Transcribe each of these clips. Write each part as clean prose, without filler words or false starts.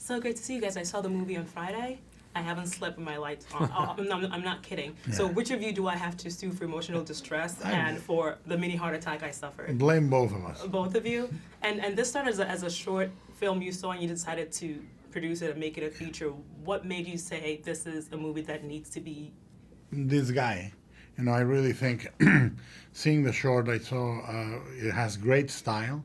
So great to see you guys. I saw the movie on Friday. I haven't slept with my lights on. I'm not kidding. Yeah. So which of you do I have to sue for emotional distress and for the mini heart attack I suffered? Blame both of us. Both of you? And this started as a short film you saw and you decided to produce it and make it a feature. What made you say this is a movie that needs to be... This guy, I really think, seeing the short I saw, it has great style,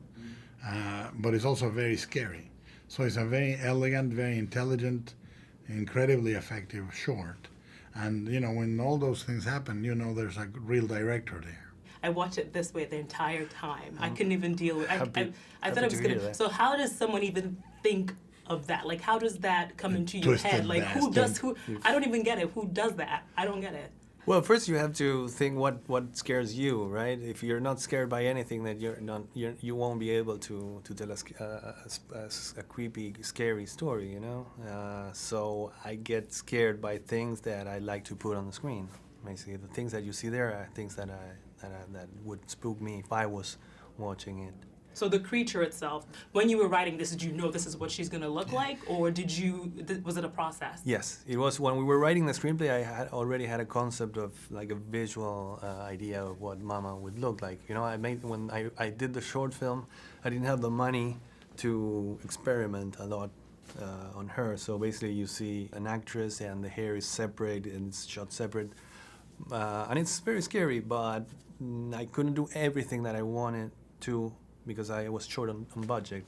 but it's also very scary. So it's a very elegant, very intelligent, incredibly effective short. And, when all those things happen, there's a real director there. I watched it this way the entire time. I couldn't even deal with it. I thought happy it was to going hear to... that. So how does someone even think of that? Like, how does that come into your Twisted head? Like, who bastard. does... I don't even get it. Who does that? I don't get it. Well, first you have to think what scares you, right? If you're not scared by anything, then you won't be able to tell a creepy, scary story, So I get scared by things that I like to put on the screen. Basically, the things that you see there are things that would spook me if I was watching it. So the creature itself, when you were writing this, did you know this is what she's going to look like? Or was it a process? Yes, it was. When we were writing the screenplay, I already had a concept of like a visual idea of what Mama would look like. When I did the short film, I didn't have the money to experiment a lot on her. So basically you see an actress and the hair is separate and it's shot separate. And it's very scary, but I couldn't do everything that I wanted to because I was short on budget.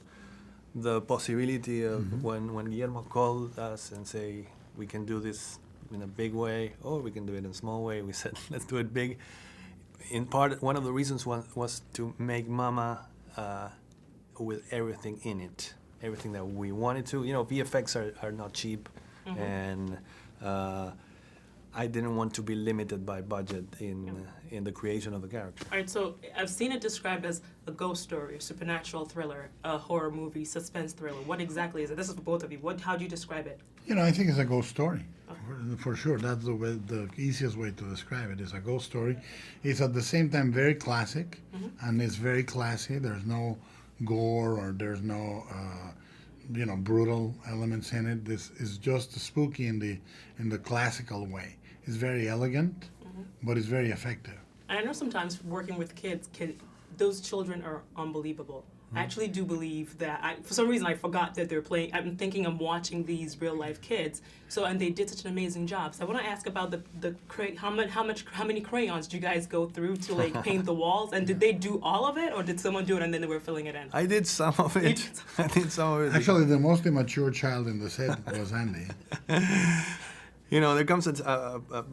The possibility of when Guillermo called us and say, we can do this in a big way or we can do it in a small way, we said, let's do it big. In part, one of the reasons was to make Mama with everything in it, everything that we wanted to. VFX are not cheap, and I didn't want to be limited by budget in the creation of the character. All right, so I've seen it described as a ghost story, a supernatural thriller, a horror movie, suspense thriller. What exactly is it? This is for both of you. How do you describe it? I think it's a ghost story. For sure, that's the easiest way to describe it. It's a ghost story. It's at the same time very classic, and it's very classy. There's no gore or there's no brutal elements in it. This is just spooky in the classical way. It's very elegant, but it's very effective. And I know sometimes working with kids, those children are unbelievable. I actually do believe that, for some reason I forgot that they're playing, I'm thinking I'm watching these real life kids, and they did such an amazing job. So I want to ask about how many crayons did you guys go through to paint the walls, and did they do all of it, or did someone do it and then they were filling it in? I did some of it. I did some of it. Actually, the most immature child in the set was Andy. There comes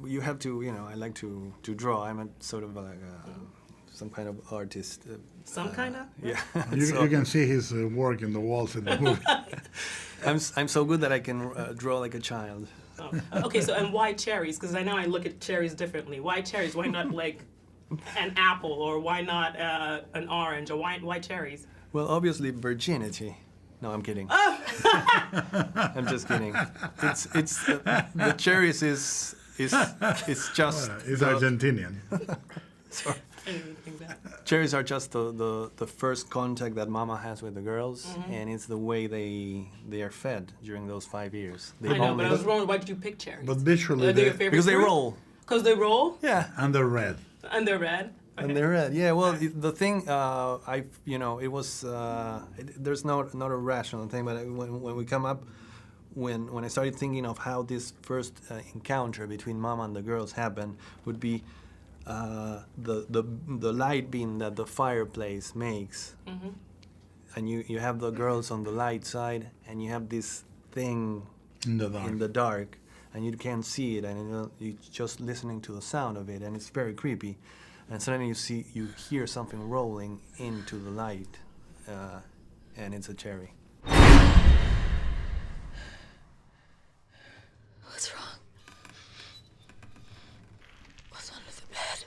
you have to, I like to draw. I'm a sort of like some kind of artist. Some kind of? Yeah. You can see his work in the walls in the movie. I'm so good that I can draw like a child. Oh. Okay, and why cherries? Because I know I look at cherries differently. Why cherries? Why not an apple, or why not an orange, or why cherries? Well, obviously virginity. No, I'm kidding. I'm just kidding. It's the cherries is just. He's Argentinian. Sorry. I didn't even think that. Cherries are just the first contact that Mama has with the girls, and it's the way they are fed during those 5 years. I know, but I was wrong. Why did you pick cherries? But visually, Are they your favorite because they fruit? roll. Because they roll? Yeah. and they're red. And they're red? Okay. And they're red. Yeah. Well, the thing, it was there's not a rational thing, but when we come up, when I started thinking of how this first encounter between Mama and the girls happened, would be the light beam that the fireplace makes, and you have the girls on the light side, and you have this thing In the dark. and you can't see it, and you're just listening to the sound of it, and it's very creepy. And suddenly you hear something rolling into the light, and it's a cherry. What's wrong? What's under the bed?